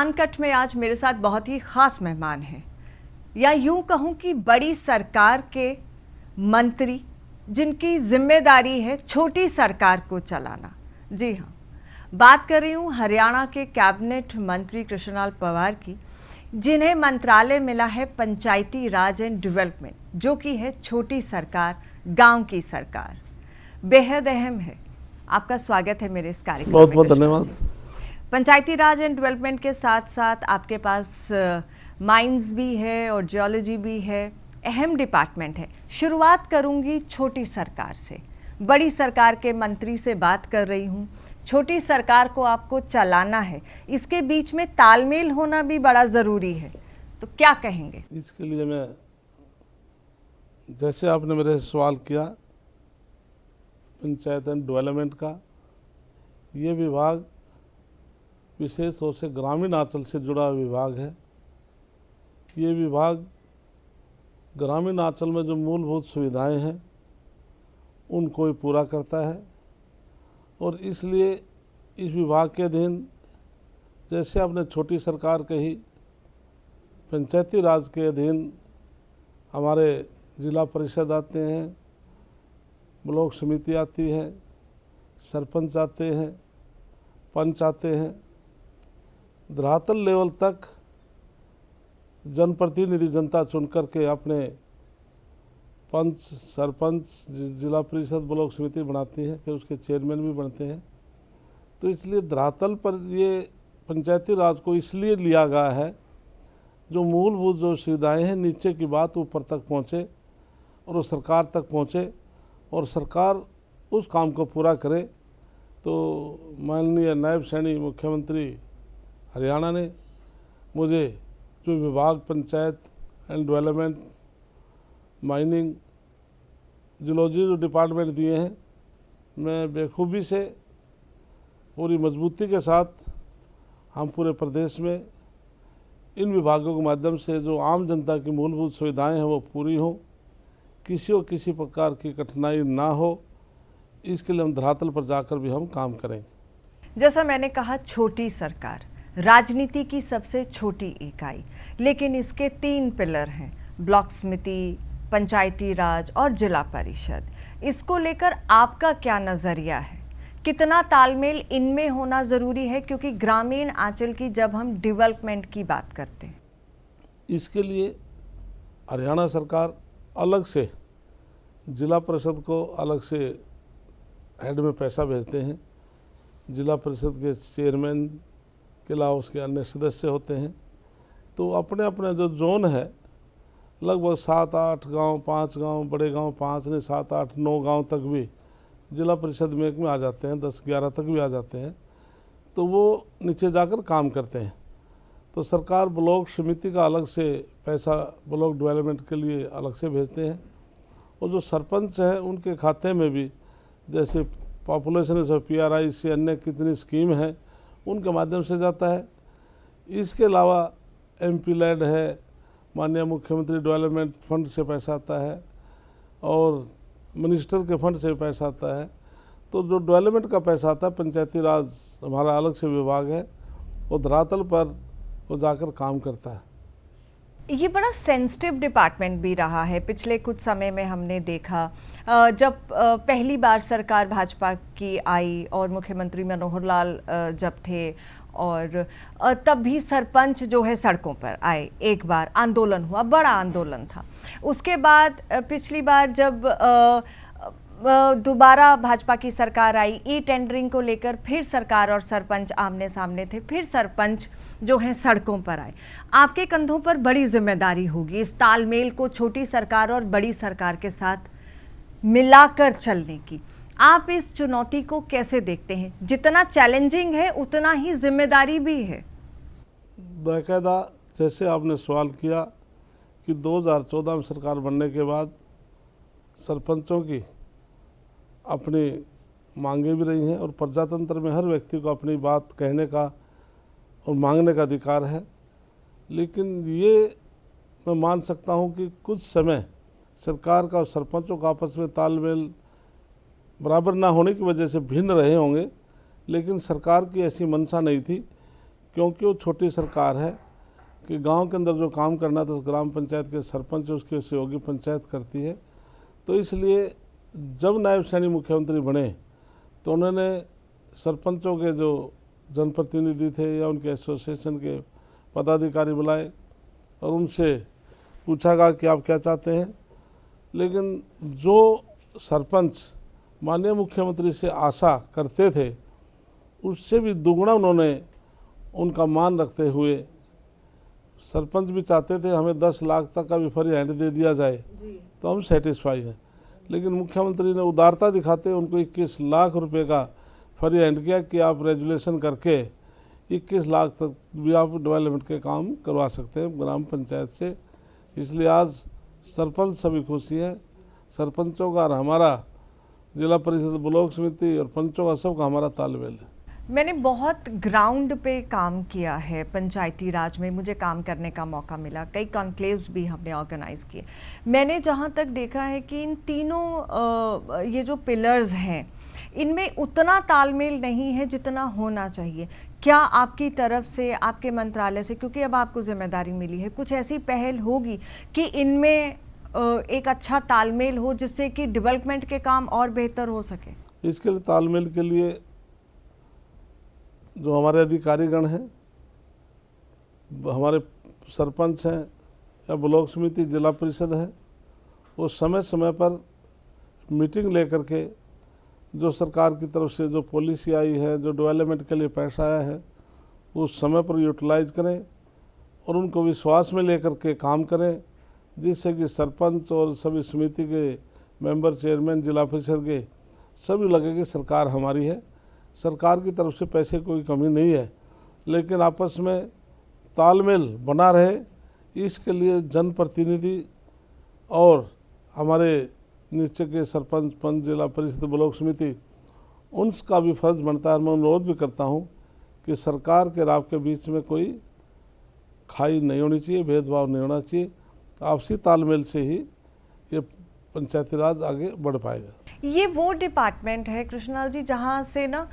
Uncut में आज मेरे साथ बहुत ही खास मेहमान हैं, या यूं कहूं कि बड़ी सरकार के मंत्री जिनकी जिम्मेदारी है छोटी सरकार को चलाना। जी हाँ, बात कर रही हूं हरियाणा के कैबिनेट मंत्री कृष्णलाल पंवार की, जिन्हें मंत्रालय मिला है पंचायती राज एंड डेवलपमेंट, जो कि है छोटी सरकार, गांव की सरकार। बेहद अहम है। आपका स्वागत है मेरे इस कार्यक्रम में। बहुत बहुत धन्यवाद। पंचायती राज एंड डेवलपमेंट के साथ साथ आपके पास माइंस भी है और जियोलॉजी भी है, अहम डिपार्टमेंट है। शुरुआत करूंगी छोटी सरकार से। बड़ी सरकार के मंत्री से बात कर रही हूं, छोटी सरकार को आपको चलाना है, इसके बीच में तालमेल होना भी बड़ा ज़रूरी है, तो क्या कहेंगे? इसके लिए मैं, जैसे आपने मेरे से सवाल किया, पंचायत एंड डेवलपमेंट का ये विभाग विशेष तौर से ग्रामीण अंचल से जुड़ा विभाग है। ये विभाग ग्रामीण अंचल में जो मूलभूत सुविधाएं हैं उनको ही पूरा करता है, और इसलिए इस विभाग के अधीन, जैसे आपने छोटी सरकार कही, पंचायती राज के अधीन हमारे जिला परिषद आते हैं, ब्लॉक समिति आती है, सरपंच आते हैं, पंच आते हैं। धरातल लेवल तक जनप्रतिनिधि जनता चुन करके अपने पंच, सरपंच, जिला परिषद, ब्लॉक समिति बनाती है, फिर उसके चेयरमैन भी बनते हैं। तो इसलिए धरातल पर ये पंचायती राज को इसलिए लिया गया है, जो मूलभूत जो सुविधाएं हैं नीचे की बात ऊपर तक पहुँचे और वो सरकार तक पहुँचे और सरकार उस काम को पूरा करे। तो माननीय नायब सैनी मुख्यमंत्री हरियाणा ने मुझे जो विभाग panchayat and development, mining, geology जो डिपार्टमेंट दिए हैं, मैं बेखूबी से, पूरी मजबूती के साथ हम पूरे प्रदेश में इन विभागों के माध्यम से जो आम जनता की मूलभूत सुविधाएं हैं वो पूरी हों, किसी को किसी प्रकार की कठिनाई ना हो, इसके लिए हम धरातल पर जाकर भी हम काम करेंगे। जैसा मैंने कहा, छोटी सरकार राजनीति की सबसे छोटी इकाई, लेकिन इसके 3 पिलर हैं, ब्लॉक समिति, पंचायती राज और जिला परिषद। इसको लेकर आपका क्या नज़रिया है? कितना तालमेल इनमें होना ज़रूरी है, क्योंकि ग्रामीण आंचल की जब हम डेवलपमेंट की बात करते हैं? इसके लिए हरियाणा सरकार अलग से जिला परिषद को अलग से हेड में पैसा भेजते हैं। जिला परिषद के चेयरमैन के अलावा उसके अन्य सदस्य होते हैं। तो अपने अपने जो जोन है, लगभग 7-8 गांव, 5 गांव, बड़े गांव 5 नहीं, 7-8-9 गांव तक भी जिला परिषद में आ जाते हैं, 10-11 तक भी आ जाते हैं। तो वो नीचे जाकर काम करते हैं। तो सरकार ब्लॉक समिति का अलग से पैसा ब्लॉक डेवलपमेंट के लिए अलग से भेजते हैं, और जो सरपंच हैं उनके खाते में भी, जैसे पॉपुलेशन से PRI से अन्य कितनी स्कीम है उनके माध्यम से जाता है। इसके अलावा MP लैड है, माननीय मुख्यमंत्री डेवलपमेंट फंड से पैसा आता है, और मिनिस्टर के फंड से पैसा आता है। तो जो डेवलपमेंट का पैसा आता है, पंचायती राज हमारा अलग से विभाग है, वो धरातल पर वो जाकर काम करता है। ये बड़ा सेंसिटिव डिपार्टमेंट भी रहा है। पिछले कुछ समय में हमने देखा, जब पहली बार सरकार भाजपा की आई और मुख्यमंत्री मनोहर लाल जब थे, और तब भी सरपंच जो है सड़कों पर आए, एक बार आंदोलन हुआ, बड़ा आंदोलन था। उसके बाद पिछली बार जब दोबारा भाजपा की सरकार आई, ई टेंडरिंग को लेकर फिर सरकार और सरपंच आमने सामने थे, फिर सरपंच जो हैं सड़कों पर आए। आपके कंधों पर बड़ी जिम्मेदारी होगी इस तालमेल को छोटी सरकार और बड़ी सरकार के साथ मिलाकर चलने की। आप इस चुनौती को कैसे देखते हैं? जितना चैलेंजिंग है उतना ही जिम्मेदारी भी है। बाकायदा, जैसे आपने सवाल किया कि 2014 में सरकार बनने के बाद सरपंचों की अपनी मांगे भी रही हैं, और प्रजातंत्र में हर व्यक्ति को अपनी बात कहने का और मांगने का अधिकार है। लेकिन ये मैं मान सकता हूँ कि कुछ समय सरकार का और सरपंचों का आपस में तालमेल बराबर ना होने की वजह से भिन्न रहे होंगे, लेकिन सरकार की ऐसी मंशा नहीं थी क्योंकि वो छोटी सरकार है कि गांव के अंदर जो काम करना तो ग्राम पंचायत के सरपंच उसके सहयोगी पंचायत करती है। तो इसलिए जब नायब सैनी मुख्यमंत्री बने तो उन्होंने सरपंचों के जो जनप्रतिनिधि थे या उनके एसोसिएशन के पदाधिकारी बुलाए और उनसे पूछा गया कि आप क्या चाहते हैं। लेकिन जो सरपंच माननीय मुख्यमंत्री से आशा करते थे उससे भी दुगना उन्होंने उनका मान रखते हुए, सरपंच भी चाहते थे हमें 10 लाख तक का भी फ्री हैंड दे दिया जाए तो हम सेटिस्फाई हैं, लेकिन मुख्यमंत्री ने उदारता दिखाते उनको 21 लाख रुपए का फ्री हैंड किया कि आप रेजुलेशन करके 21 लाख तक भी आप डेवलपमेंट के काम करवा सकते हैं ग्राम पंचायत से। इसलिए आज सरपंच सभी खुशी है, सरपंचों का और हमारा जिला परिषद ब्लॉक समिति और पंचों का सबका हमारा तालमेल है। मैंने बहुत ग्राउंड पे काम किया है, पंचायती राज में मुझे काम करने का मौका मिला, कई कॉन्क्लेव्स भी हमने ऑर्गेनाइज किए। मैंने जहाँ तक देखा है कि इन तीनों ये जो पिलर्स हैं इनमें उतना तालमेल नहीं है जितना होना चाहिए। क्या आपकी तरफ से, आपके मंत्रालय से, क्योंकि अब आपको जिम्मेदारी मिली है, कुछ ऐसी पहल होगी कि इनमें एक अच्छा तालमेल हो जिससे कि डेवलपमेंट के काम और बेहतर हो सके? इसके लिए तालमेल के लिए जो हमारे अधिकारीगण हैं, हमारे सरपंच हैं या ब्लॉक समिति जिला परिषद है, वो समय समय पर मीटिंग लेकर के जो सरकार की तरफ से जो पॉलिसी आई है, जो डेवलपमेंट के लिए पैसा आया है, वो समय पर यूटिलाइज करें और उनको विश्वास में लेकर के काम करें, जिससे कि सरपंच और सभी समिति के मेंबर, चेयरमैन, जिला परिषद के सभी लगे कि सरकार हमारी है, सरकार की तरफ से पैसे कोई कमी नहीं है, लेकिन आपस में तालमेल बना रहे, इसके लिए जनप्रतिनिधि और हमारे नीचे के सरपंच, पंच, जिला परिषद, ब्लॉक समिति, उनका भी फर्ज बनता है। मैं अनुरोध भी करता हूं कि सरकार के राव के बीच में कोई खाई नहीं होनी चाहिए, भेदभाव नहीं होना चाहिए। आपसी तालमेल से ही ये पंचायती राज आगे बढ़ पाएगा। ये वो डिपार्टमेंट है कृष्णलाल जी जहाँ से ना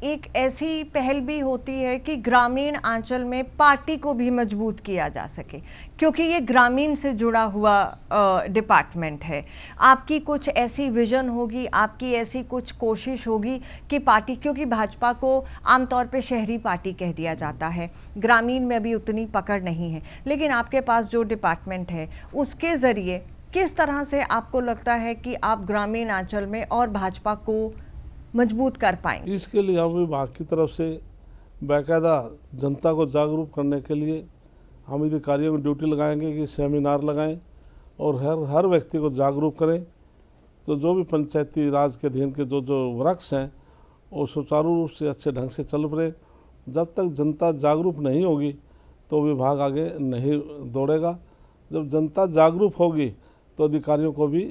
एक ऐसी पहल भी होती है कि ग्रामीण आंचल में पार्टी को भी मजबूत किया जा सके, क्योंकि ये ग्रामीण से जुड़ा हुआ डिपार्टमेंट है। आपकी कुछ ऐसी विजन होगी, आपकी ऐसी कुछ कोशिश होगी कि पार्टी, क्योंकि भाजपा को आमतौर पे शहरी पार्टी कह दिया जाता है, ग्रामीण में अभी उतनी पकड़ नहीं है, लेकिन आपके पास जो डिपार्टमेंट है उसके ज़रिए किस तरह से आपको लगता है कि आप ग्रामीण आंचल में और भाजपा को मजबूत कर पाएंगे? इसके लिए हम विभाग की तरफ से बाकायदा जनता को जागरूक करने के लिए हम अधिकारियों को ड्यूटी लगाएंगे कि सेमिनार लगाएं और हर व्यक्ति को जागरूक करें। तो जो भी पंचायती राज के अधीन के जो वृक्ष हैं वो सुचारू रूप से अच्छे ढंग से चल पड़े। जब तक जनता जागरूक नहीं होगी तो विभाग आगे नहीं दौड़ेगा। जब जनता जागरूक होगी तो अधिकारियों को भी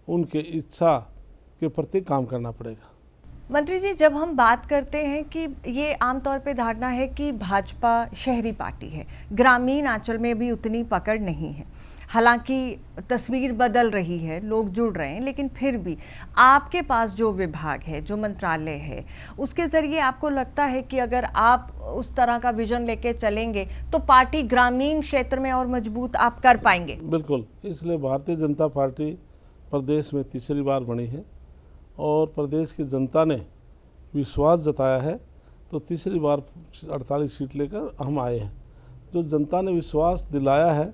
उनके इच्छा के प्रति काम करना पड़ेगा। मंत्री जी, जब हम बात करते हैं कि ये आमतौर पे धारणा है कि भाजपा शहरी पार्टी है, ग्रामीण आंचल में भी उतनी पकड़ नहीं है, हालांकि तस्वीर बदल रही है, लोग जुड़ रहे हैं, लेकिन फिर भी आपके पास जो विभाग है, जो मंत्रालय है, उसके ज़रिए आपको लगता है कि अगर आप उस तरह का विजन लेके चलेंगे तो पार्टी ग्रामीण क्षेत्र में और मजबूत आप कर पाएंगे? बिल्कुल, इसलिए भारतीय जनता पार्टी प्रदेश में तीसरी बार बनी है और प्रदेश की जनता ने विश्वास जताया है, तो तीसरी बार 48 सीट लेकर हम आए हैं। जो जनता ने विश्वास दिलाया है,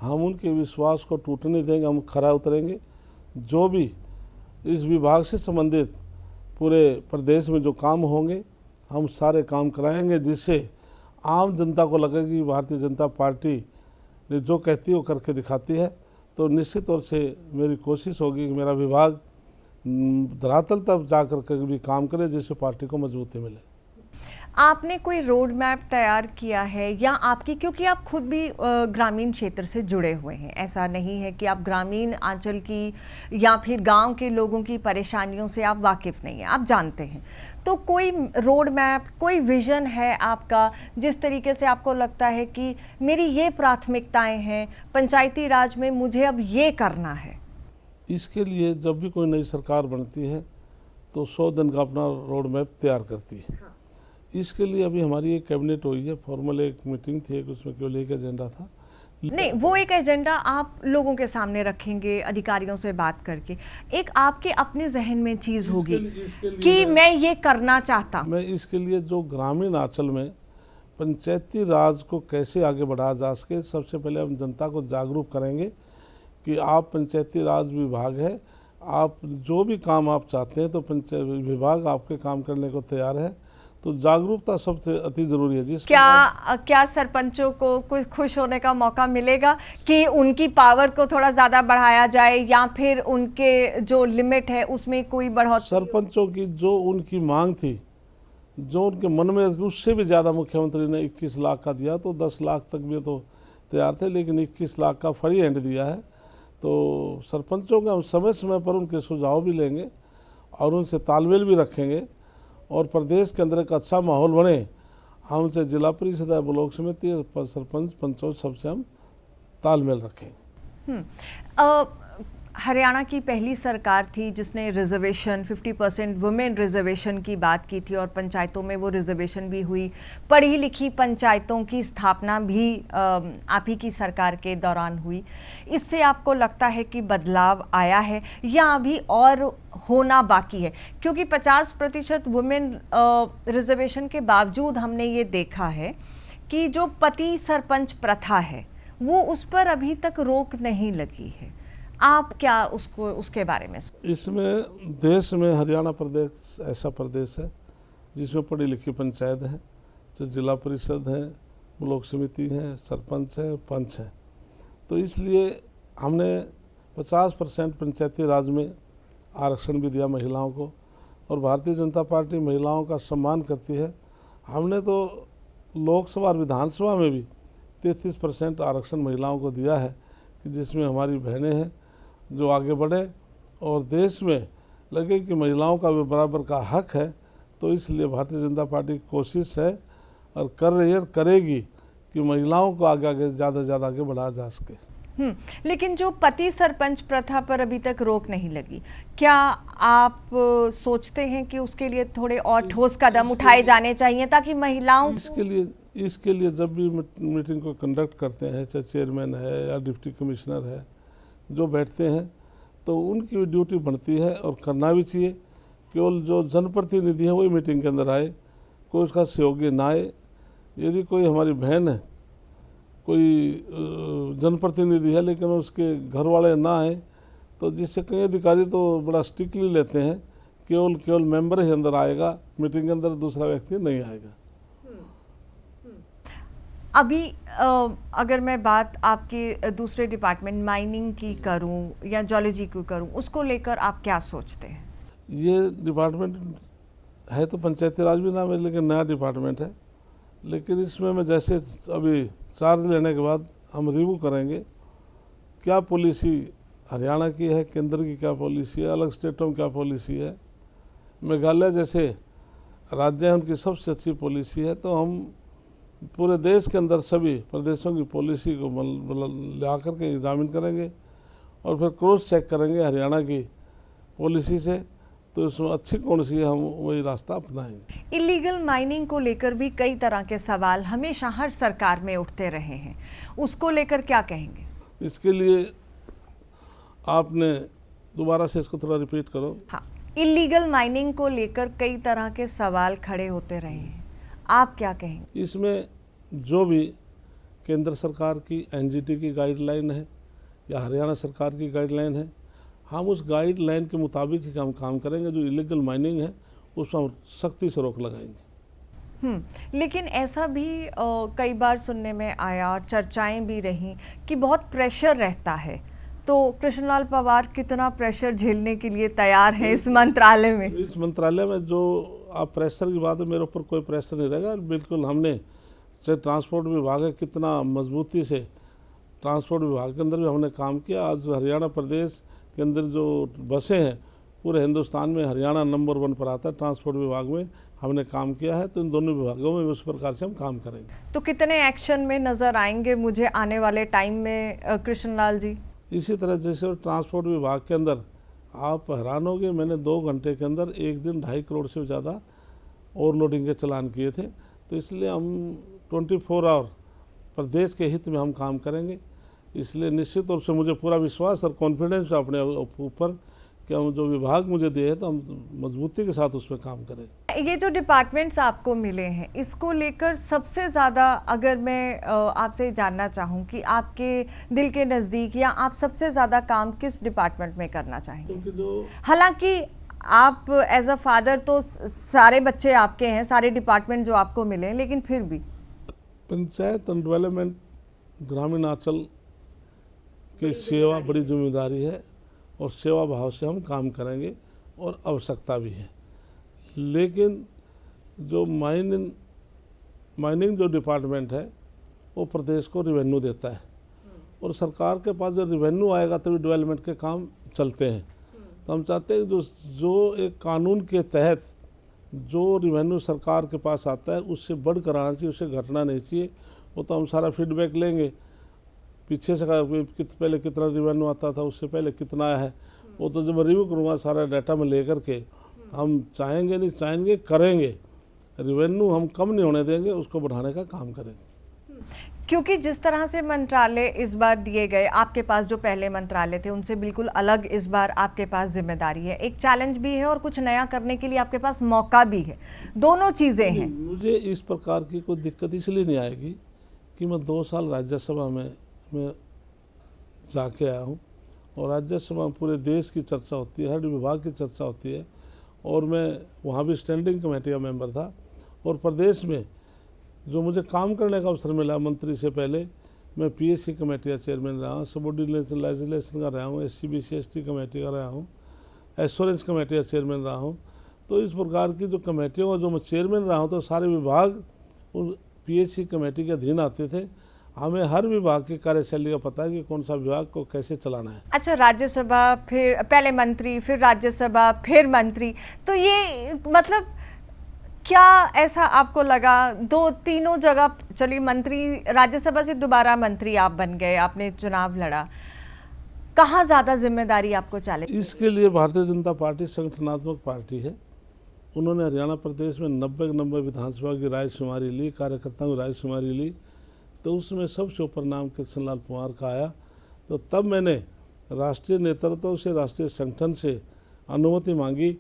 हम उनके विश्वास को टूटने देंगे, हम खरा उतरेंगे। जो भी इस विभाग से संबंधित पूरे प्रदेश में जो काम होंगे हम सारे काम कराएंगे, जिससे आम जनता को लगे कि भारतीय जनता पार्टी ने जो कहती है वो करके दिखाती है। तो निश्चित तौर से मेरी कोशिश होगी कि मेरा विभाग धरातल तक जाकर के भी काम करे, जिससे पार्टी को मजबूती मिले। आपने कोई रोड मैप तैयार किया है या आपकी, क्योंकि आप खुद भी ग्रामीण क्षेत्र से जुड़े हुए हैं, ऐसा नहीं है कि आप ग्रामीण आंचल की या फिर गांव के लोगों की परेशानियों से आप वाकिफ़ नहीं हैं, आप जानते हैं, तो कोई रोड मैप, कोई विज़न है आपका जिस तरीके से आपको लगता है कि मेरी ये प्राथमिकताएं हैं, पंचायती राज में मुझे अब ये करना है? इसके लिए जब भी कोई नई सरकार बनती है तो 100 दिन का अपना रोड मैप तैयार करती है। इसके लिए अभी हमारी एक कैबिनेट हुई है, फॉर्मल एक मीटिंग थी, एक उसमें केवल एक एजेंडा था। नहीं, वो एक एजेंडा आप लोगों के सामने रखेंगे अधिकारियों से बात करके, एक आपके अपने जहन में चीज होगी कि मैं ये करना चाहता हूं। मैं इसके लिए जो ग्रामीण अंचल में पंचायती राज को कैसे आगे बढ़ाया जा सके, सबसे पहले हम जनता को जागरूक करेंगे कि आप पंचायती राज विभाग है, आप जो भी काम आप चाहते हैं तो पंचायत विभाग आपके काम करने को तैयार है। तो जागरूकता सबसे अति जरूरी है। क्या सरपंचों को कुछ खुश होने का मौका मिलेगा कि उनकी पावर को थोड़ा ज्यादा बढ़ाया जाए, या फिर उनके जो लिमिट है उसमें कोई बढ़ोतरी? सरपंचों की जो उनकी मांग थी, जो उनके मन में, उससे भी ज़्यादा मुख्यमंत्री ने 21 लाख का दिया, तो 10 लाख तक भी तो तैयार थे, लेकिन 21 लाख का फ्री हैंड दिया है। तो सरपंचों का हम समय समय पर उनके सुझाव भी लेंगे और उनसे तालमेल भी रखेंगे, और प्रदेश के अंदर एक अच्छा माहौल बने। हम उनसे जिला परिषद या ब्लॉक समिति, सरपंच, पंचों, सबसे हम तालमेल रखें। हरियाणा की पहली सरकार थी जिसने रिजर्वेशन 50% वुमेन रिजर्वेशन की बात की थी, और पंचायतों में वो रिजर्वेशन भी हुई। पढ़ी लिखी पंचायतों की स्थापना भी आप ही की सरकार के दौरान हुई। इससे आपको लगता है कि बदलाव आया है या अभी और होना बाकी है? क्योंकि 50% वुमेन रिजर्वेशन के बावजूद हमने ये देखा है कि जो पति सरपंच प्रथा है वो उस पर अभी तक रोक नहीं लगी है। आप क्या उसके बारे में? इसमें देश में हरियाणा प्रदेश ऐसा प्रदेश है जिसमें पढ़ी लिखी पंचायत है, जो जिला परिषद है, ब्लॉक समिति है, सरपंच है, पंच है। तो इसलिए हमने 50% पंचायती राज में आरक्षण भी दिया महिलाओं को, और भारतीय जनता पार्टी महिलाओं का सम्मान करती है। हमने तो लोकसभा और विधानसभा में भी 33% आरक्षण महिलाओं को दिया है, कि जिसमें हमारी बहनें हैं जो आगे बढ़े और देश में लगे कि महिलाओं का भी बराबर का हक है। तो इसलिए भारतीय जनता पार्टी की कोशिश है और कर रही है, करेगी कि महिलाओं को आगे आगे ज़्यादा से ज़्यादा आगे बढ़ाया जा सके। लेकिन जो पति सरपंच प्रथा पर अभी तक रोक नहीं लगी, क्या आप सोचते हैं कि उसके लिए थोड़े और ठोस कदम उठाए जाने चाहिए ताकि महिलाओं? इसके लिए जब भी मीटिंग को कंडक्ट करते हैं, चाहे चेयरमैन है या डिप्टी कमिश्नर है, जो बैठते हैं, तो उनकी भी ड्यूटी बनती है और करना भी चाहिए। केवल जो जनप्रतिनिधि है वही मीटिंग के अंदर आए, कोई उसका सहयोगी ना आए। यदि कोई हमारी बहन है, कोई जनप्रतिनिधि है, लेकिन उसके घर वाले ना आए, तो जिससे कई अधिकारी तो बड़ा स्ट्रिक्टली लेते हैं, केवल मेंबर ही अंदर आएगा, मीटिंग के अंदर दूसरा व्यक्ति नहीं आएगा। अभी अगर मैं बात आपके दूसरे डिपार्टमेंट माइनिंग की करूं या जियोलॉजी की करूं, उसको लेकर आप क्या सोचते हैं? ये डिपार्टमेंट है तो पंचायती राज भी नाम है, लेकिन नया डिपार्टमेंट है। लेकिन इसमें मैं जैसे अभी चार्ज लेने के बाद हम रिव्यू करेंगे, क्या पॉलिसी हरियाणा की है, केंद्र की क्या पॉलिसी है, अलग स्टेटों में क्या पॉलिसी है। मेघालय जैसे राज्य है, उनकी सबसे अच्छी पॉलिसी है। तो हम पूरे देश के अंदर सभी प्रदेशों की पॉलिसी को ला करके एग्जामिन करेंगे और फिर क्रॉस चेक करेंगे हरियाणा की पॉलिसी से, तो इसमें अच्छी कौन सी है, हम वही रास्ता अपनाएंगे। इलीगल माइनिंग को लेकर भी कई तरह के सवाल हमेशा हर सरकार में उठते रहे हैं, उसको लेकर क्या कहेंगे? इसके लिए आपने दोबारा से इसको थोड़ा रिपीट करो। हाँ, इलीगल माइनिंग को लेकर कई तरह के सवाल खड़े होते रहे हैं, आप क्या कहेंगे? इसमें जो भी केंद्र सरकार की एनजीटी की गाइडलाइन है या हरियाणा सरकार की गाइडलाइन है, हम उस गाइडलाइन के मुताबिक ही हम काम करेंगे। जो इलीगल माइनिंग है उस पर सख्ती से रोक लगाएंगे। लेकिन ऐसा भी कई बार सुनने में आया और चर्चाएं भी रहीं कि बहुत प्रेशर रहता है, तो कृष्णलाल पंवार कितना प्रेशर झेलने के लिए तैयार हैं इस मंत्रालय में? इस मंत्रालय में जो आप प्रेशर की बात है, मेरे ऊपर कोई प्रेशर नहीं रहेगा। बिल्कुल हमने चाहे ट्रांसपोर्ट विभाग है, कितना मजबूती से ट्रांसपोर्ट विभाग के अंदर भी हमने काम किया। आज हरियाणा प्रदेश के अंदर जो बसें हैं, पूरे हिंदुस्तान में हरियाणा नंबर 1 पर आता है। ट्रांसपोर्ट विभाग में हमने काम किया है, तो इन दोनों विभागों में उस प्रकार से हम काम करेंगे। तो कितने एक्शन में नजर आएंगे मुझे आने वाले टाइम में कृष्णलाल जी? इसी तरह जैसे ट्रांसपोर्ट विभाग के अंदर आप हैरान होंगे, मैंने 2 घंटे के अंदर एक दिन 2.5 करोड़ से ज़्यादा ओवरलोडिंग के चालान किए थे। तो इसलिए हम 24 आवर प्रदेश के हित में हम काम करेंगे। इसलिए निश्चित रूप से मुझे पूरा विश्वास और कॉन्फिडेंस है अपने ऊपर कि हम जो विभाग मुझे दिए हैं तो हम मजबूती के साथ उसमें काम करेंगे। ये जो डिपार्टमेंट्स आपको मिले हैं, इसको लेकर सबसे ज़्यादा अगर मैं आपसे जानना चाहूँ कि आपके दिल के नज़दीक या आप सबसे ज़्यादा काम किस डिपार्टमेंट में करना चाहेंगे? क्योंकि हालांकि आप एज अ फादर तो सारे बच्चे आपके हैं, सारे डिपार्टमेंट जो आपको मिले हैं, लेकिन फिर भी पंचायत एंड डेवलपमेंट ग्रामीण अंचल की सेवा बड़ी जिम्मेदारी है और सेवा भाव से हम काम करेंगे और आवश्यकता भी है। लेकिन जो माइनिंग जो डिपार्टमेंट है वो प्रदेश को रिवेन्यू देता है और सरकार के पास जब रिवेन्यू आएगा तभी डेवलपमेंट के काम चलते हैं। तो हम चाहते हैं जो एक कानून के तहत जो रिवेन्यू सरकार के पास आता है उससे बढ़कर आना चाहिए, उससे घटना नहीं चाहिए। वो तो हम सारा फीडबैक लेंगे, पीछे से पहले कितना रिवेन्यू आता था, उससे पहले कितना आया है, वो तो जब रिव्यू करूँगा सारा डाटा में लेकर के हम चाहेंगे करेंगे। रिवेन्यू हम कम नहीं होने देंगे, उसको बढ़ाने का काम करेंगे। क्योंकि जिस तरह से मंत्रालय इस बार दिए गए, आपके पास जो पहले मंत्रालय थे उनसे बिल्कुल अलग इस बार आपके पास जिम्मेदारी है, एक चैलेंज भी है और कुछ नया करने के लिए आपके पास मौका भी है, दोनों चीज़ें हैं। मुझे इस प्रकार की कोई दिक्कत इसलिए नहीं आएगी कि मैं 2 साल राज्यसभा में जाके आया हूँ और राज्यसभा में पूरे देश की चर्चा होती है, हर विभाग की चर्चा होती है और मैं वहाँ भी स्टैंडिंग कमेटी का मेंबर था। और प्रदेश में जो मुझे काम करने का अवसर मिला मंत्री से पहले, मैं पीएससी कमेटी का चेयरमैन रहा हूँ, सबऑर्डिनेशन लेजिस्लेशन का रहा हूँ, SC/BC/ST कमेटी का रहा हूँ, एश्योरेंस कमेटी का चेयरमैन रहा हूँ। तो इस प्रकार की जो कमेटियों का जो मैं चेयरमैन रहा हूँ तो सारे विभाग उस पीएससी कमेटी के अधीन आते थे। हमें हर विभाग की कार्यशैली का पता है कि कौन सा विभाग को कैसे चलाना है। अच्छा, राज्यसभा, फिर पहले मंत्री, फिर राज्यसभा, फिर मंत्री, तो ये मतलब क्या ऐसा आपको लगा, 2-3 जगह चलिए मंत्री, राज्यसभा से दोबारा मंत्री आप बन गए, आपने चुनाव लड़ा, कहाँ ज़्यादा जिम्मेदारी आपको चैलेंज? इसके लिए भारतीय जनता पार्टी संगठनात्मक पार्टी है। उन्होंने हरियाणा प्रदेश में 90 विधानसभा की रायशुमारी ली, कार्यकर्ताओं की रायशुमारी ली, तो उसमें सबसे ऊपर नाम कृष्णलाल पंवार का आया। तो तब मैंने राष्ट्रीय नेतृत्व से, राष्ट्रीय संगठन से अनुमति मांगी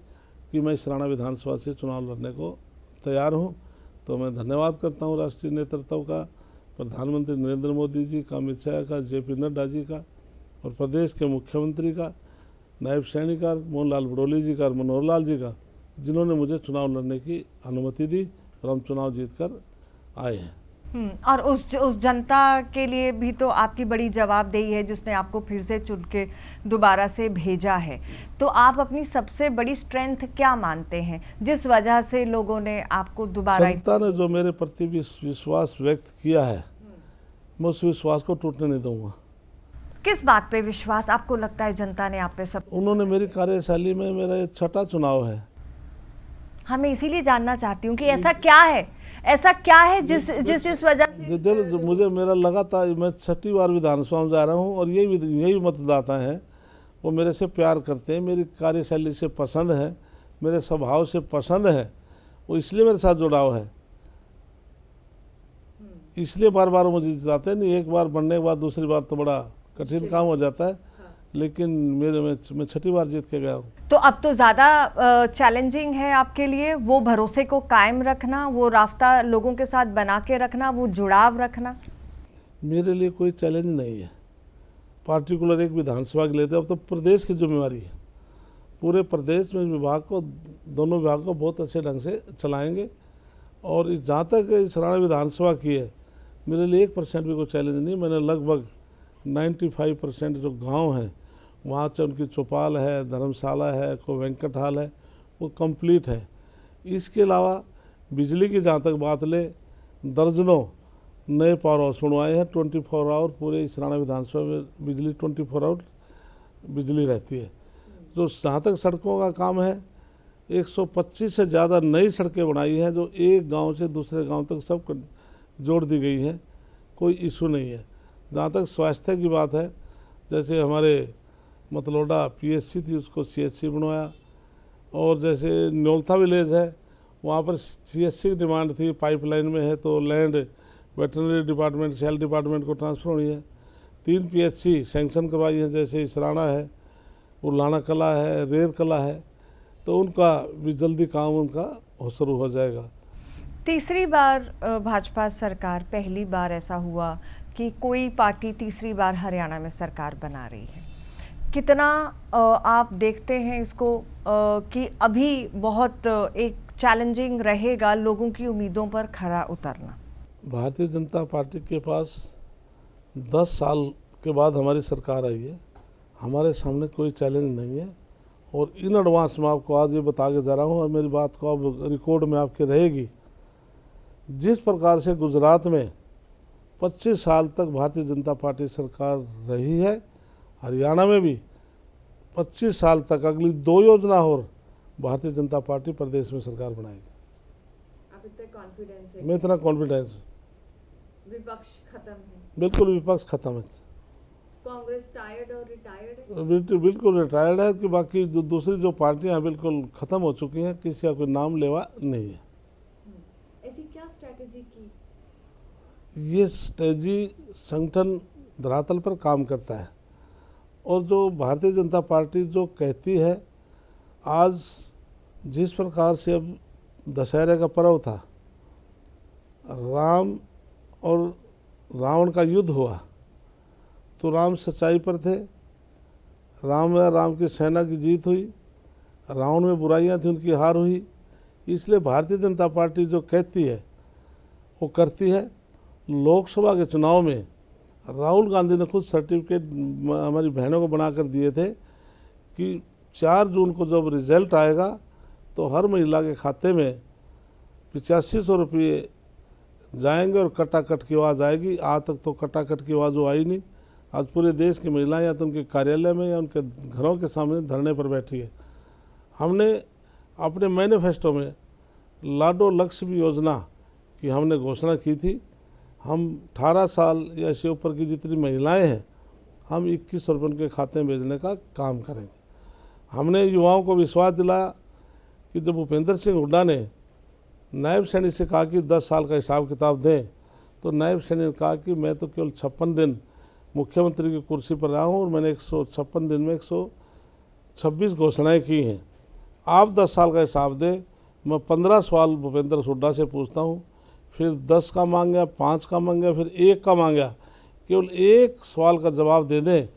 कि मैं इस राणा विधानसभा से चुनाव लड़ने को तैयार हूँ। तो मैं धन्यवाद करता हूँ राष्ट्रीय नेतृत्व का, प्रधानमंत्री नरेंद्र मोदी जी का, अमित शाह का, JP नड्डा जी का और प्रदेश के मुख्यमंत्री का, नायब सैनिकार मोहन लाल बड़ोली जी का और मनोहर लाल जी का, जिन्होंने मुझे चुनाव लड़ने की अनुमति दी और हम चुनाव जीतकर आए हैं। और उस जनता के लिए भी तो आपकी बड़ी जवाबदेही है जिसने आपको फिर से चुन के दोबारा से भेजा है। तो आप अपनी सबसे बड़ी स्ट्रेंथ क्या मानते हैं जिस वजह से लोगों ने आपको दोबारा? जनता ने जो मेरे प्रति विश्वास व्यक्त किया है, मैं उस विश्वास को टूटने नहीं दूंगा। किस बात पे विश्वास आपको लगता है जनता ने आप पे? सब उन्होंने मेरी कार्यशैली में, मेरा ये 6ठा चुनाव है। हमें इसीलिए जानना चाहती हूँ कि ऐसा क्या है जिस वजह से मुझे मेरा लगातार, मैं 6ठी बार विधानसभा में जा रहा हूँ और यही मतदाता हैं, वो मेरे से प्यार करते हैं, मेरी कार्यशैली से पसंद है, मेरे स्वभाव से पसंद है, वो इसलिए मेरे साथ जुड़ाव है, इसलिए बार बार मुझे जिताते हैं। नहीं, एक बार बनने के बाद दूसरी बार तो बड़ा कठिन काम हो जाता है, लेकिन मैं 6ठी बार जीत के गया हूँ। तो अब तो ज़्यादा चैलेंजिंग है आपके लिए वो भरोसे को कायम रखना, वो रास्ता लोगों के साथ बना के रखना, वो जुड़ाव रखना। मेरे लिए कोई चैलेंज नहीं है पार्टिकुलर एक विधानसभा के लिए, तो अब तो प्रदेश की जिम्मेवारी है। पूरे प्रदेश में विभाग को, दोनों विभाग को बहुत अच्छे ढंग से चलाएंगे। और जहाँ तक इस राणा विधानसभा की है, मेरे लिए 1% भी कोई चैलेंज नहीं। मैंने लगभग 95% जो गांव हैं वहाँ से उनकी चौपाल है, धर्मशाला है, कोई वेंकट हाल है, वो कंप्लीट है। इसके अलावा बिजली की जहाँ तक बात ले, दर्जनों नए पावर हाउस बनवाए हैं। 24 आवर पूरे इस राणा विधानसभा में बिजली 24 आवर बिजली रहती है। जो जहाँ तक सड़कों का काम है, 125 से ज़्यादा नई सड़कें बनाई हैं जो एक गांव से दूसरे गांव तक सब जोड़ दी गई हैं, कोई इशू नहीं है। जहाँ तक स्वास्थ्य की बात है, जैसे हमारे मतलोडा PSC थी, उसको CHC बनवाया, और जैसे न्योलथा विलेज है वहाँ पर CSC की डिमांड थी, पाइपलाइन में है तो land veterinary department, sale department को ट्रांसफ़र हुई है। 3 PHC सैंक्शन करवाई है, जैसे इसराना है, उलाना कला है, रेर कला है, तो उनका भी जल्दी काम उनका शुरू हो जाएगा। तीसरी बार भाजपा सरकार, पहली बार ऐसा हुआ कि कोई पार्टी तीसरी बार हरियाणा में सरकार बना रही है। कितना आप देखते हैं इसको कि अभी बहुत एक चैलेंजिंग रहेगा लोगों की उम्मीदों पर खरा उतरना? भारतीय जनता पार्टी के पास 10 साल के बाद हमारी सरकार आई है, हमारे सामने कोई चैलेंज नहीं है। और इन एडवांस में आपको आज ये बता के जा रहा हूँ और मेरी बात को अब रिकॉर्ड में आपके रहेगी। जिस प्रकार से गुजरात में 25 साल तक भारतीय जनता पार्टी सरकार रही है, हरियाणा में भी 25 साल तक अगली 2 योजना और भारतीय जनता पार्टी प्रदेश में सरकार बनाएगी। आप इतने कॉन्फिडेंस है? मैं इतना कॉन्फिडेंस। विपक्ष खत्म है? बिल्कुल विपक्ष खत्म है। कांग्रेस टायर्ड और रिटायर्ड है? बिल्कुल रिटायर्ड है कि बाकी दूसरी जो पार्टियां बिल्कुल खत्म हो चुकी हैं, किसी का कोई नाम लेवा नहीं है। ऐसी क्या स्ट्रैटेजी की? ये स्ट्रैटेजी संगठन धरातल पर काम करता है और जो भारतीय जनता पार्टी जो कहती है, आज जिस प्रकार से अब दशहरे का पर्व था, राम और रावण का युद्ध हुआ, तो राम सच्चाई पर थे, राम की सेना की जीत हुई, रावण में बुराइयां थी उनकी हार हुई। इसलिए भारतीय जनता पार्टी जो कहती है वो करती है। लोकसभा के चुनाव में राहुल गांधी ने खुद सर्टिफिकेट हमारी बहनों को बनाकर दिए थे कि 4 जून को जब रिजल्ट आएगा तो हर महिला के खाते में 8500 रुपये जाएंगे और कटाकट की आवाज़ आएगी। आज तक तो कटाकट की आवाज़ वो आई नहीं। आज पूरे देश की महिलाएं या तो उनके कार्यालय में या उनके घरों के सामने धरने पर बैठी है। हमने अपने मैनिफेस्टो में लाडो लक्ष्मी योजना की हमने घोषणा की थी। हम 18 साल या इससे ऊपर की जितनी महिलाएं हैं, हम 21 रुपये उनके खाते में भेजने का काम करेंगे। हमने युवाओं को विश्वास दिलाया कि जब भूपेंद्र सिंह हुड्डा ने नायब सैनिक से कहा कि 10 साल का हिसाब किताब दें, तो नायब सैनिक ने कहा कि मैं तो केवल 56 दिन मुख्यमंत्री की कुर्सी पर रहा हूँ और मैंने 156 दिन में 126 घोषणाएं की हैं। आप 10 साल का हिसाब दें। मैं 15 सवाल भूपेंद्र हुड्डा से पूछता हूँ, फिर 10 का मांगा, 5 का मांगा, फिर 1 का मांगा। केवल 1 सवाल का जवाब दे दें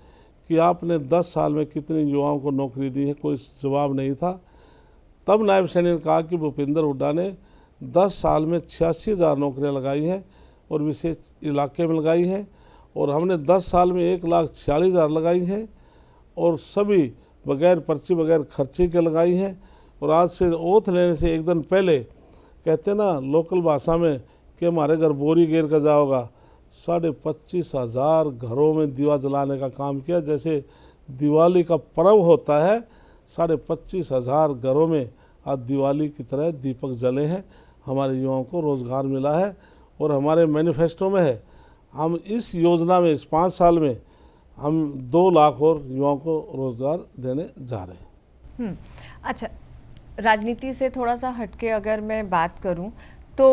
कि आपने 10 साल में कितने युवाओं को नौकरी दी है। कोई जवाब नहीं था। तब नायब सैनिक ने कहा कि भूपेंद्र हुड्डा ने 10 साल में 86,000 नौकरियाँ लगाई हैं और विशेष इलाके में लगाई हैं, और हमने 10 साल में 1,46,000 लगाई हैं और सभी बगैर पर्ची बगैर खर्चे के लगाई हैं। और आज से ओथ लेने से एक दिन पहले कहते ना लोकल भाषा में कि हमारे घर बोरी गिर कर जाओगा, 25,500 घरों में दिवा जलाने का काम किया। जैसे दिवाली का पर्व होता है, 25,500 घरों में आज दिवाली की तरह दीपक जले हैं। हमारे युवाओं को रोज़गार मिला है और हमारे मैनिफेस्टो में है, हम इस योजना में इस 5 साल में हम 2 लाख और युवाओं को रोज़गार देने जा रहे हैं। अच्छा, राजनीति से थोड़ा सा हटके अगर मैं बात करूं तो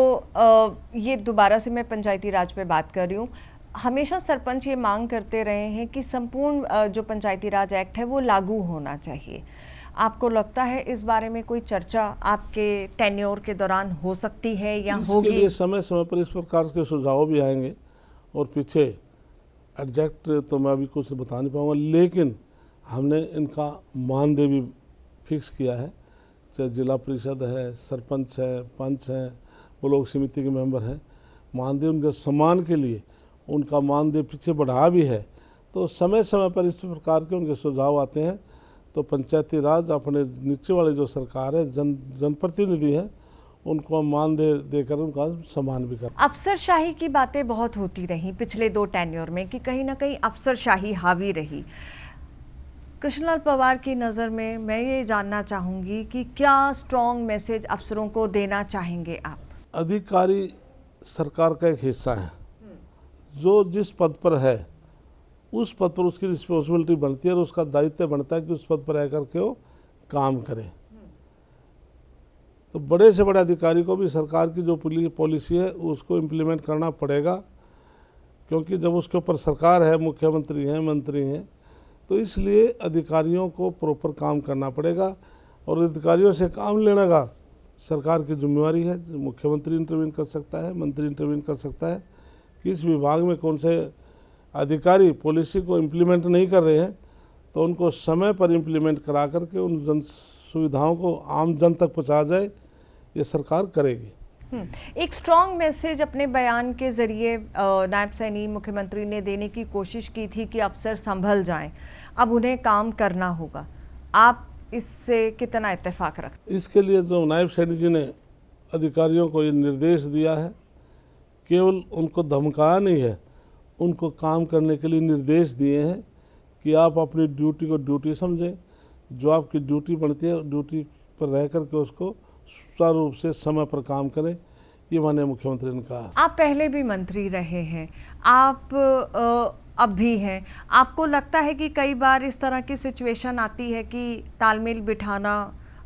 ये दोबारा से मैं पंचायती राज पे बात कर रही हूँ। हमेशा सरपंच ये मांग करते रहे हैं कि संपूर्ण जो पंचायती राज एक्ट है वो लागू होना चाहिए। आपको लगता है इस बारे में कोई चर्चा आपके टेन्योर के दौरान हो सकती है या होगी? इसके लिए समय समय पर इस प्रकार के सुझाव भी आएंगे और पीछे एग्जैक्ट तो मैं अभी कुछ बता नहीं पाऊँगा, लेकिन हमने इनका मानदेय भी फिक्स किया है। चाहे जिला परिषद है, सरपंच है, पंच हैं, वो लोग समिति के मेंबर हैं, मानदेय उनके सम्मान के लिए उनका मानदेय पीछे बढ़ा भी है। तो समय समय पर इस प्रकार के उनके सुझाव आते हैं तो पंचायती राज अपने नीचे वाले जो सरकार है, जनप्रतिनिधि हैं, उनको मानदेय देकर उनका सम्मान भी कर। अफसरशाही की बातें बहुत होती रही पिछले 2 टेन्योर में कि कहीं ना कहीं अफसरशाही हावी रही। कृष्णलाल पवार की नज़र में मैं ये जानना चाहूँगी कि क्या स्ट्रॉन्ग मैसेज अफसरों को देना चाहेंगे आप? अधिकारी सरकार का एक हिस्सा है, जो जिस पद पर है उस पद पर उसकी रिस्पॉन्सिबिलिटी बनती है और उसका दायित्व बनता है कि उस पद पर आकर के वो काम करे। तो बड़े से बड़े अधिकारी को भी सरकार की जो पॉलिसी है उसको इम्प्लीमेंट करना पड़ेगा, क्योंकि जब उसके ऊपर सरकार है, मुख्यमंत्री हैं, मंत्री हैं, तो इसलिए अधिकारियों को प्रॉपर काम करना पड़ेगा। और अधिकारियों से काम लेने का सरकार की जिम्मेवारी है। मुख्यमंत्री इंटरवीन कर सकता है, मंत्री इंटरवीन कर सकता है कि इस विभाग में कौन से अधिकारी पॉलिसी को इम्प्लीमेंट नहीं कर रहे हैं, तो उनको समय पर इम्प्लीमेंट करा करके उन जन सुविधाओं को आम जन तक पहुँचाया जाए, ये सरकार करेगी। एक स्ट्रॉन्ग मैसेज अपने बयान के जरिए नायब सैनी मुख्यमंत्री ने देने की कोशिश की थी कि अफसर संभल जाएं, अब उन्हें काम करना होगा। आप इससे कितना इत्तेफाक रखते? इसके लिए जो नायब सैनी जी ने अधिकारियों को ये निर्देश दिया है, केवल उनको धमकाया नहीं है, उनको काम करने के लिए निर्देश दिए हैं कि आप अपनी ड्यूटी को ड्यूटी समझें, जो आपकी ड्यूटी बनती है ड्यूटी पर रह करके उसको सुचारू रूप से समय पर काम करें, ये माननीय मुख्यमंत्री ने कहा। आप पहले भी मंत्री रहे हैं, आप अब भी हैं, आपको लगता है कि कई बार इस तरह की सिचुएशन आती है कि तालमेल बिठाना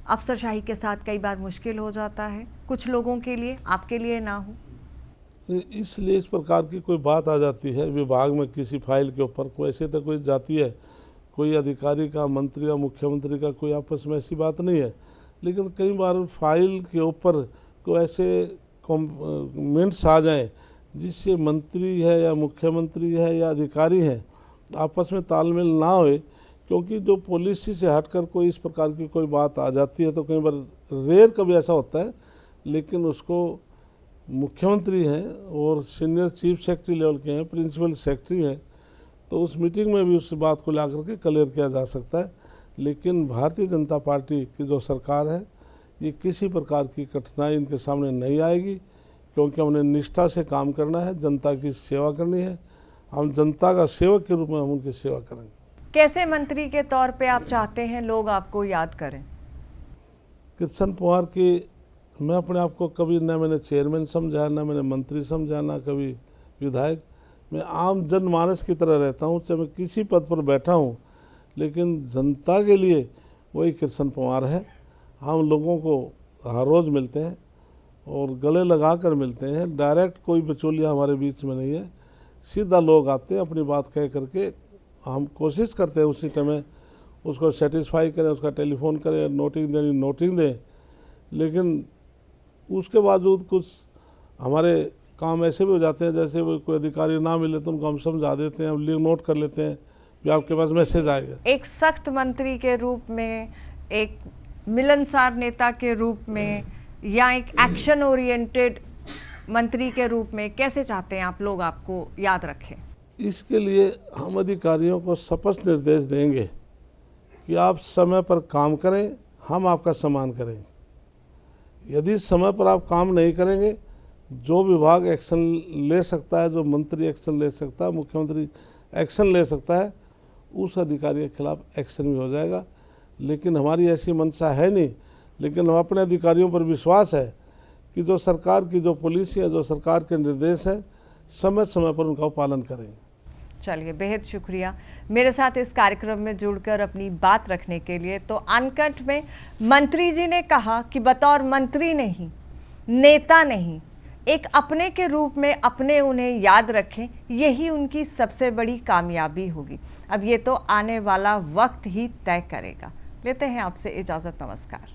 अफसरशाही के साथ कई बार मुश्किल हो जाता है, कुछ लोगों के लिए, आपके लिए ना हो? इसलिए इस प्रकार की कोई बात आ जाती है विभाग में, किसी फाइल के ऊपर कोई ऐसे तो कोई जाती है, कोई अधिकारी का, मंत्री या मुख्यमंत्री का कोई आपस में ऐसी बात नहीं है, लेकिन कई बार फाइल के ऊपर कोई ऐसे कमेंट्स आ जाएं जिससे मंत्री है या मुख्यमंत्री है या अधिकारी है आपस में तालमेल ना होए, क्योंकि जो पॉलिसी से हटकर कोई इस प्रकार की कोई बात आ जाती है तो कई बार रेयर कभी ऐसा होता है, लेकिन उसको मुख्यमंत्री हैं और सीनियर चीफ सेक्रेटरी लेवल के हैं, प्रिंसिपल सेक्रेटरी हैं, तो उस मीटिंग में भी उस बात को ला करके क्लियर किया जा सकता है। लेकिन भारतीय जनता पार्टी की जो सरकार है ये किसी प्रकार की कठिनाई इनके सामने नहीं आएगी, क्योंकि हमने निष्ठा से काम करना है, जनता की सेवा करनी है। हम जनता का सेवक के रूप में हम उनकी सेवा करेंगे। कैसे मंत्री के तौर पे आप चाहते हैं लोग आपको याद करें? कृष्ण पवार की मैं अपने आप को कभी न मैंने चेयरमैन समझा, न मैंने मंत्री समझा, न कभी विधायक। मैं आम जनमानस की तरह रहता हूँ, चाहे मैं किसी पद पर बैठा हूँ, लेकिन जनता के लिए वही कृष्ण पवार है। हम लोगों को हर रोज़ मिलते हैं और गले लगा कर मिलते हैं, डायरेक्ट कोई बिचौलिया हमारे बीच में नहीं है। सीधा लोग आते हैं, अपनी बात कह करके हम कोशिश करते हैं उसी समय उसको सेटिस्फाई करें, उसका टेलीफोन करें, नोटिंग देनी नोटिंग दें, लेकिन उसके बावजूद कुछ हमारे काम ऐसे भी हो जाते हैं जैसे वो कोई अधिकारी ना मिले तो उनको हम समझा देते हैं, हम लिंक नोट कर लेते हैं कि आपके पास मैसेज आएगा। एक सख्त मंत्री के रूप में, एक मिलनसार नेता के रूप में, या एक एक्शन ओरिएंटेड मंत्री के रूप में कैसे चाहते हैं आप लोग आपको याद रखें? इसके लिए हम अधिकारियों को स्पष्ट निर्देश देंगे कि आप समय पर काम करें, हम आपका सम्मान करेंगे। यदि समय पर आप काम नहीं करेंगे, जो विभाग एक्शन ले सकता है, जो मंत्री एक्शन ले सकता है, मुख्यमंत्री एक्शन ले सकता है, उस अधिकारी के खिलाफ एक्शन भी हो जाएगा। लेकिन हमारी ऐसी मंशा है नहीं, लेकिन हम अपने अधिकारियों पर विश्वास है कि जो सरकार की जो पॉलिसी है, जो सरकार के निर्देश हैं, समय समय पर उनका पालन करेंगे। चलिए, बेहद शुक्रिया मेरे साथ इस कार्यक्रम में जुड़कर अपनी बात रखने के लिए। तो अनकट में मंत्री जी ने कहा कि बतौर मंत्री नहीं, नेता नहीं, एक अपने के रूप में अपने उन्हें याद रखें, यही उनकी सबसे बड़ी कामयाबी होगी। अब ये तो आने वाला वक्त ही तय करेगा। लेते हैं आपसे इजाज़त, नमस्कार।